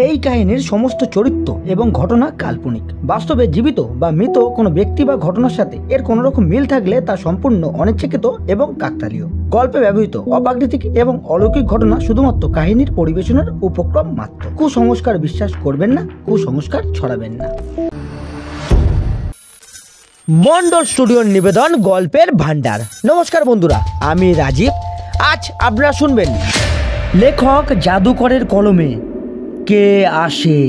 এই কাহিনীর সমস্ত চরিত্র এবং ঘটনা কাল্পনিক। বাস্তবে জীবিত বা মৃত কোনো ব্যক্তি বা ঘটনার সাথে এর কোনো রকম মিল থাকলে তা সম্পূর্ণ অনিচ্ছাকৃত এবং কাকতালীয়। গল্পে ব্যবহৃত অপ্রাকৃতিক এবং অলৌকিক ঘটনা শুধুমাত্র কাহিনীর পরিবেশনার উপক্রম মাত্র। কুসংস্কার বিশ্বাস করবেন না, কুসংস্কার ছড়াবেন না। মন্ডল স্টুডিওর নিবেদন গল্পের ভান্ডার। নমস্কার বন্ধুরা, আমি রাজীব। আজ আপনারা শুনবেন লেখক জাদুকরের কলমে কে আসে।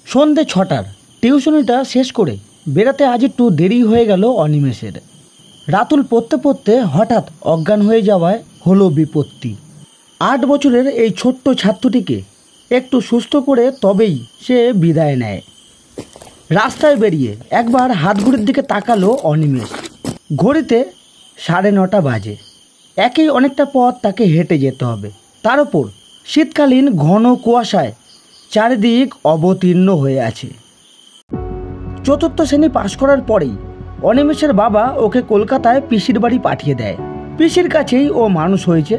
সন্ধে 6টার টিউশনিটা শেষ করে বেরাতে আজ একটু দেরি হয়ে গেল অনিমেষের। রাতুল পড়তে পড়তে হঠাৎ অজ্ঞান হয়ে যাওয়ায় হলো বিপত্তি। 8 বছরের এই ছোট্ট ছাত্রটিকে একটু সুস্থ করে তবেই সে বিদায় নেয়। রাস্তায় বেরিয়ে একবার হাতঘড়ির দিকে তাকালো অনিমেষ। ঘড়িতে 9:30 বাজে। একই অনেকটা পথ তাকে হেঁটে যেতে হবে। তার উপর শীতকালীন ঘন কুয়াশায় চারিদিক অবতীর্ণ হয়ে আছে। 4র্থ শ্রেণী পাশ করার পরেই অনিমেষের বাবা ওকে কলকাতায় পিসির বাড়ি পাঠিয়ে দেয়। পিসির কাছেই ও মানুষ হয়েছে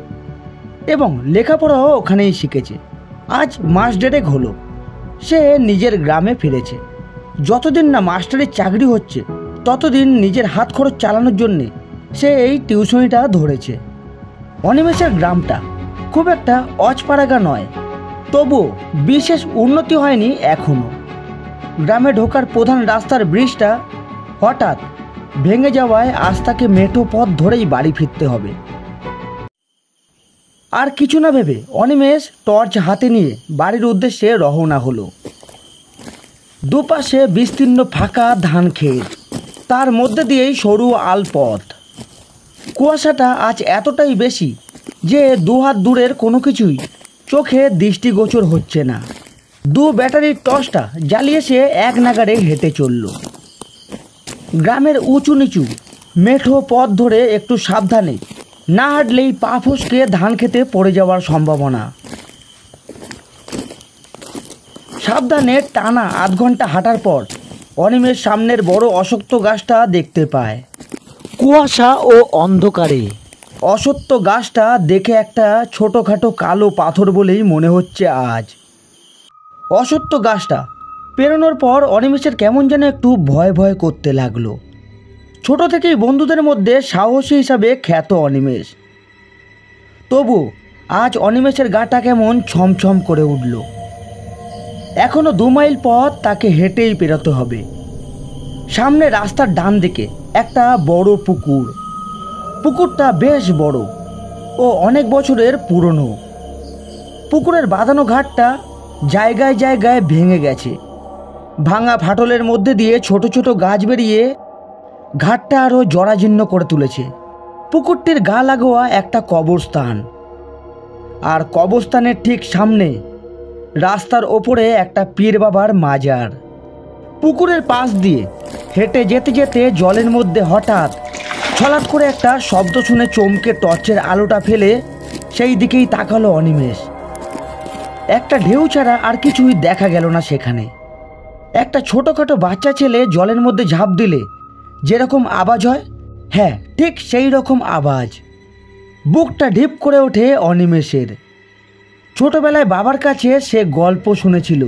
এবং লেখাপড়াও ওখানেই শিখেছে। আজ মাস 1.5 হলো সে নিজের গ্রামে ফিরেছে। যতদিন না মাস্টারের চাকরি হচ্ছে ততদিন নিজের হাত খরচ চালানোর জন্যে সে এই টিউশনিটা ধরেছে। অনিমেষের গ্রামটা খুব একটা অজপাড়াগা নয়, তবুও বিশেষ উন্নতি হয়নি এখনও। গ্রামে ঢোকার প্রধান রাস্তার ব্রিজটা হঠাৎ ভেঙে যাওয়ায় আজ তাকে মেঠো পথ ধরেই বাড়ি ফিরতে হবে। আর কিছু না ভেবে অনিমেষ টর্চ হাতে নিয়ে বাড়ির উদ্দেশ্যে রওনা হলো। দুপাশে বিস্তীর্ণ ফাঁকা ধান ক্ষেত, তার মধ্যে দিয়েই সরু আলপথ। কুয়াশাটা আজ এতটাই বেশি যে 2 হাত দূরের কোনো কিছুই চোখে দৃষ্টিগোচর হচ্ছে না। 2 ব্যাটারির টর্চটা জ্বালিয়ে সে এক নাগাড়ে হেঁটে চলল। গ্রামের উঁচু নিচু মেঠো পথ ধরে একটু সাবধানে না হাঁটলেই পা ফসকে ধান খেতে পড়ে যাওয়ার সম্ভাবনা। সাবধানে টানা আধ ঘন্টা হাঁটার পর অনিমেষ সামনের বড় অশ্বত্থ গাছটা দেখতে পায়। কুয়াশা ও অন্ধকারে অশ্বত্থ গাছটা দেখে একটা ছোটোখাটো কালো পাথর বলেই মনে হচ্ছে আজ। অশ্বত্থ গাছটা পেরোনোর পর অনিমেষের কেমন যেন একটু ভয় ভয় করতে লাগলো। ছোট থেকেই বন্ধুদের মধ্যে সাহসী হিসাবে খ্যাত অনিমেষ, তবু আজ অনিমেষের গাটা কেমন ছমছম করে উঠল। এখনও 2 মাইল পথ তাকে হেঁটেই পেরোতে হবে। সামনে রাস্তার ডান দিকে একটা বড় পুকুর। পুকুরটা বেশ বড় ও অনেক বছরের পুরনো। পুকুরের বাঁধানো ঘাটটা জায়গায় জায়গায় ভেঙে গেছে। ভাঙা ফাটলের মধ্যে দিয়ে ছোট ছোট গাছ বেরিয়ে ঘাটটা আরও জরাজীর্ণ করে তুলেছে। পুকুরটির গা লাগোয়া একটা কবরস্থান, আর কবরস্থানের ঠিক সামনে রাস্তার ওপরে একটা পীর বাবার মাজার। পুকুরের পাশ দিয়ে হেঁটে যেতে যেতে জলের মধ্যে হঠাৎ ছলাৎ করে একটা শব্দ শুনে চমকে টর্চের আলোটা ফেলে সেই দিকেই তাকালো অনিমেষ। একটা ঢেউ ছাড়া আর কিছুই দেখা গেল না সেখানে। একটা ছোটোখাটো বাচ্চা ছেলে জলের মধ্যে ঝাঁপ দিলে যেরকম আওয়াজ হয়, হ্যাঁ ঠিক সেই রকম আওয়াজ। বুকটা ঢিপ করে ওঠে অনিমেষের। ছোটবেলায় বাবার কাছে সে গল্প শুনেছিল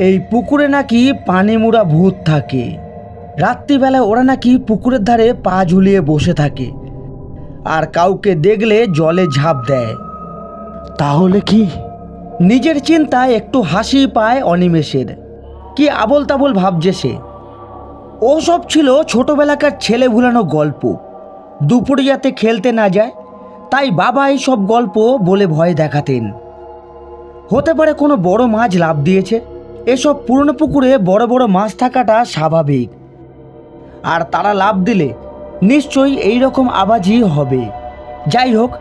এই পুকুরে নাকি পানিমুড়া ভূত থাকে। রাত্রিবেলায় ওরা নাকি পুকুরের ধারে পা ঝুলিয়ে বসে থাকে আর কাউকে দেখলে জলে ঝাঁপ দেয়। তাহলে কি? নিজের চিন্তায় একটু হাসি পায় অনিমেষের। কি আবোল তাবোল ভাবছে সে। ওসব ছিল ছোটবেলাকার ছেলে ভুলানো গল্প। দুপুরে যাতে খেলতে না যায় তাই বাবা এই সব গল্প বলে ভয় দেখাতেন। হতে পারে কোনো বড় মাছ লাফ দিয়েছে। এসব পুরনো পুকুরে বড় বড় মাছ থাকাটা স্বাভাবিক, আর তারা লাফ দিলে নিশ্চয়ই এই রকম আওয়াজই হবে। যাই হোক,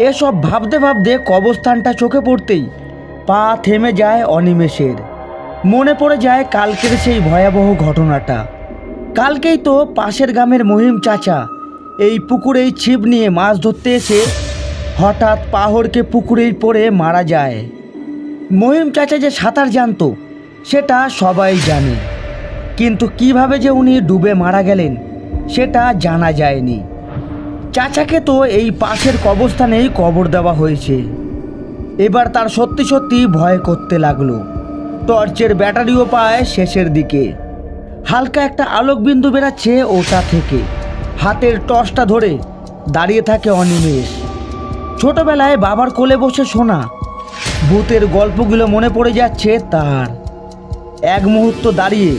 এসব ভাবতে ভাবতে কবরস্থানটা চোখে পড়তেই পা থেমে যায় অনিমেষের। মনে পড়ে যায় কালকের সেই ভয়াবহ ঘটনাটা। কালকেই তো পাশের গ্রামের মহিম চাচা এই পুকুরেই ছিপ নিয়ে মাছ ধরতে এসে হঠাৎ পাহড়কে পুকুরেই পড়ে মারা যায়। মহিম চাচা যে সাঁতার জানতো সেটা সবাই জানে, কিন্তু কিভাবে যে উনি ডুবে মারা গেলেন সেটা জানা যায়নি। চাচাকে তো এই পাশের কবরস্থানেই কবর দেওয়া হয়েছে। এবার তার সত্যি সত্যি ভয় করতে লাগলো। টর্চের ব্যাটারিও পায় শেষের দিকে। হালকা একটা আলোকবিন্দু বেরাচ্ছে ওটা থেকে। হাতের টর্চটা ধরে দাঁড়িয়ে থাকে অনিমেষ। ছোটবেলায় বাবার কোলে বসে শোনা ভূতের গল্পগুলো মনে পড়ে যাচ্ছে তার। এক মুহূর্ত দাঁড়িয়ে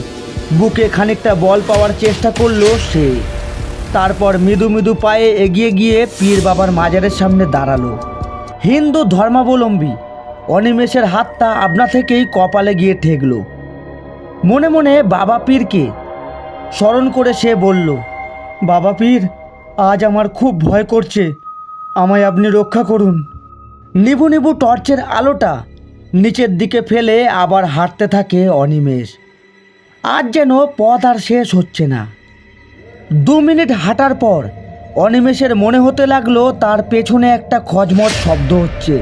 বুকে খানিকটা বল পাওয়ার চেষ্টা করলো সে। তারপর মৃদু মৃদু পায়ে এগিয়ে গিয়ে পীর বাবার মাজারের সামনে দাঁড়ালো। হিন্দু ধর্মাবলম্বী অনিমেষের হাতটা আপনা থেকেই কপালে গিয়ে ঠেকল। মনে মনে বাবা পীরকে স্মরণ করে সে বলল, বাবা পীর, আজ আমার খুব ভয় করছে, আমায় আপনি রক্ষা করুন। নিভু নিভু টর্চের আলোটা নিচের দিকে ফেলে আবার হাঁটতে থাকে অনিমেষ। আজ যেন পথ আর শেষ হচ্ছে না। 2 মিনিট হাঁটার পর অনিমেষের মনে হতে লাগলো তার পেছনে একটা খজমট শব্দ হচ্ছে।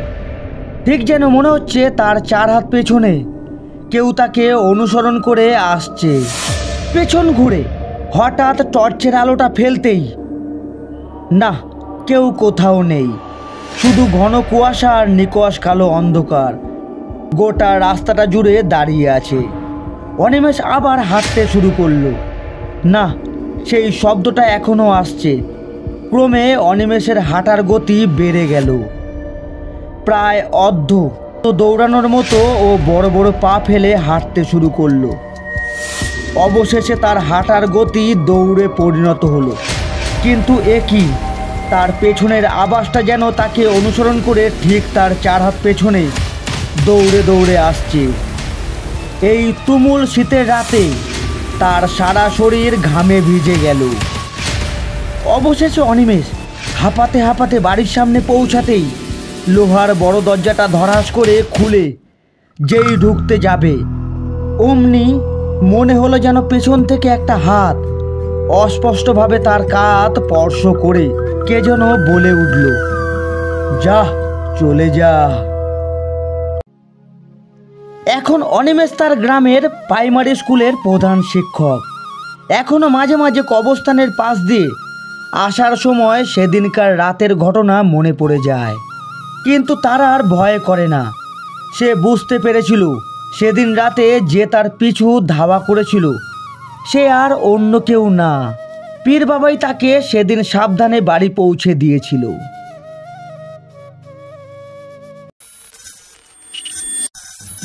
ঠিক যেন মনে হচ্ছে তার 4 হাত পেছনে কেউ তাকে অনুসরণ করে আসছে। পেছন ঘুরে হঠাৎ টর্চের আলোটা ফেলতেই না, কেউ কোথাও নেই। শুধু ঘন কুয়াশা আর নিকশ কালো অন্ধকার গোটা রাস্তাটা জুড়ে দাঁড়িয়ে আছে। অনিমেষ আবার হাঁটতে শুরু করলো। না, সেই শব্দটা এখনও আসছে। ক্রমে অনিমেষের হাঁটার গতি বেড়ে গেল। প্রায় অর্ধ দৌড়ানোর মতো ও বড় বড় পা ফেলে হাঁটতে শুরু করলো। অবশেষে তার হাঁটার গতি দৌড়ে পরিণত হলো। কিন্তু এ কি, তার পেছনের আবাসটা যেন তাকে অনুসরণ করে ঠিক তার 4 হাত পেছনে দৌড়ে দৌড়ে আসছে। এই তুমুল শীতের রাতে তার সারা শরীর ঘামে ভিজে গেল। অবশেষে অনিমেষ হাঁপাতে হাঁপাতে বাড়ির সামনে পৌঁছাতেই লোহার বড় দরজাটা ধড়াস করে খুলে যেই ঢুকতে যাবে, অমনি মনে হলো যেন পেছন থেকে একটা হাত অস্পষ্টভাবে তার কাঁধ স্পর্শ করে কে যেন বলে উঠল, যা, চলে যা। এখন অনিমেষ তার গ্রামের প্রাইমারি স্কুলের প্রধান শিক্ষক। এখনও মাঝে মাঝে কবরস্থানের পাশ দিয়ে আসার সময় সেদিনকার রাতের ঘটনা মনে পড়ে যায়। কিন্তু তার আর ভয় করে না। সে বুঝতে পেরেছিল সেদিন রাতে যে তার পিছু ধাওয়া করেছিল সে আর অন্য কেউ না, পীর বাবাই তাকে সেদিন সাবধানে বাড়ি পৌঁছে দিয়েছিল।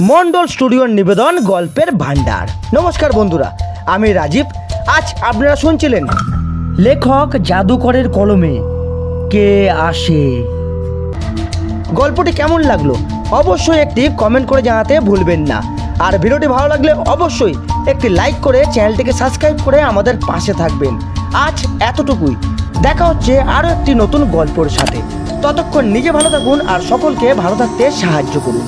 মন্ডল স্টুডিওর নিবেদন গল্পের ভান্ডার। নমস্কার বন্ধুরা, আমি রাজীব। আজ আপনারা শুনছিলেন লেখক জাদুকরের কলমে কে আসে। গল্পটি কেমন লাগলো অবশ্যই একটি কমেন্ট করে জানাতে ভুলবেন না। আর ভিডিওটি ভালো লাগলে অবশ্যই একটি লাইক করে চ্যানেলটিকে সাবস্ক্রাইব করে আমাদের পাশে থাকবেন। আজ এতটুকুই, দেখা হচ্ছে আরও একটি নতুন গল্পের সাথে। ততক্ষণ নিজে ভালো থাকুন আর সকলকে ভালো থাকতে সাহায্য করুন।